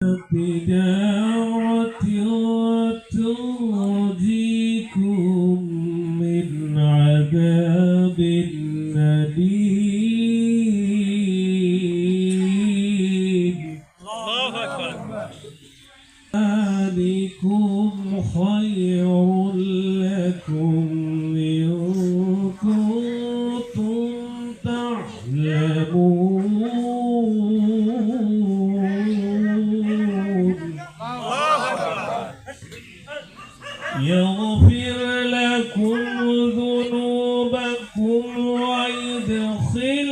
بداعة تنجيكم من عذاب أليم. الله أكبر. ذلكم خير لكم إن كنتم تعلمون. يغفر لكم ذنوبكم ويدخلكم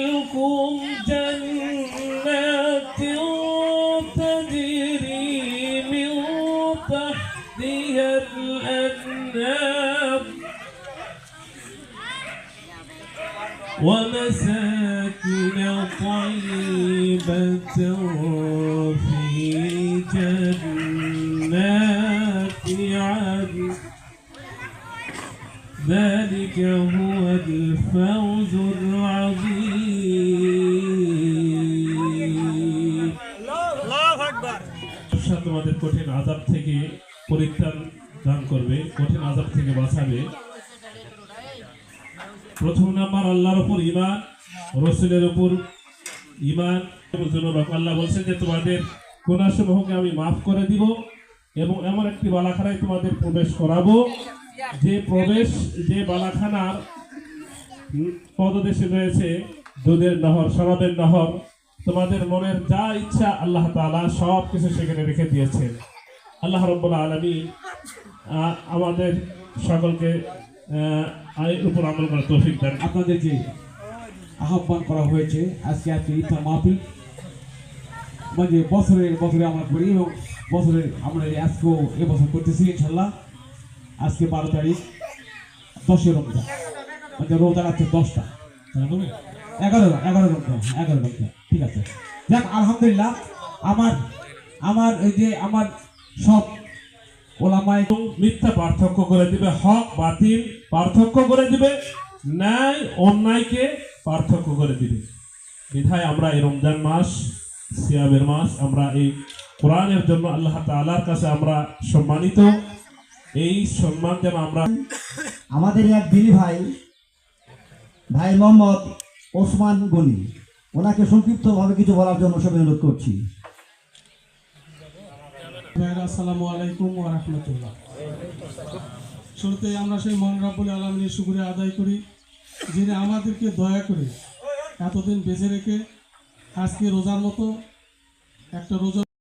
جنات تجري من تحتها الأنهار ومساكن طيبة في جنات عدن. ذلك هو الفوز العظيم. الله أكبر. তোমাদের কঠিন আযাব থেকে পরিত্রাণ দান করবে, কঠিন আযাব থেকে বাঁচাবে। প্রথম নাম্বার আল্লাহর উপর ঈমান, রাসূলের উপর ঈমান। আল্লাহ বলছেন যে তোমাদের গুনাহসমূহকে আমি মাফ করে দিব এবং এমন একটি বালাখানায় তোমাদের প্রবেশ করাবো যে বালাখানার পদদেশে রয়েছে দুধের নহর, শরাবের নহর। তোমাদের মনের যা ইচ্ছা আল্লাহ তাআলা সব কিছু সেখানে রেখে দিয়েছেন। আল্লাহ রাব্বুল আলামিন আমাদের সকলকে এর উপর আমল করার তৌফিক দান। আপনাদেরকে আহ্বান করা হয়েছে আজকে ইফতার মাহফিল, মানে বছরে আমরা করি এবং বছরের আমরা আজকেও এবছর করতেছি ইনশাল্লাহ। আজকে 12 তারিখ, 10 রমজান, মানে রোজা আছে 10টা, 11 রমজান। ঠিক আছে, যাক আলহামদুলিল্লাহ। আমার এই যে আমার সব ওলামায়ে মিথ্যা পার্থক্য করে দিবে, হক বাতিল পার্থক্য করে দিবে, ন্যায় অন্যায়কে পার্থক্য করে দিবে। বিধায় আমরা এই রমজান মাস, সিয়ামের মাস, আমরা এই কোরআনের জন্য আল্লাহ তাআলার কাছে আমরা সম্মানিত। এই সম্মান যেন আমরা আমাদের এক দিনী ভাই মোহাম্মদ ওসমান গনি, ওনাকে সংক্ষিপ্তভাবে কিছু বলার জন্য সবাই অনুরোধ করছি। আসসালামু আলাইকুম ওয়া রাহমাতুল্লাহ। শুরুতে আমরা সেই মহান রব্বুল আলামিনের শুকরিয়া আদায় করি, যিনি আমাদেরকে দয়া করে এতদিন বেঁচে রেখে আজকে রোজার মতো একটা রোজা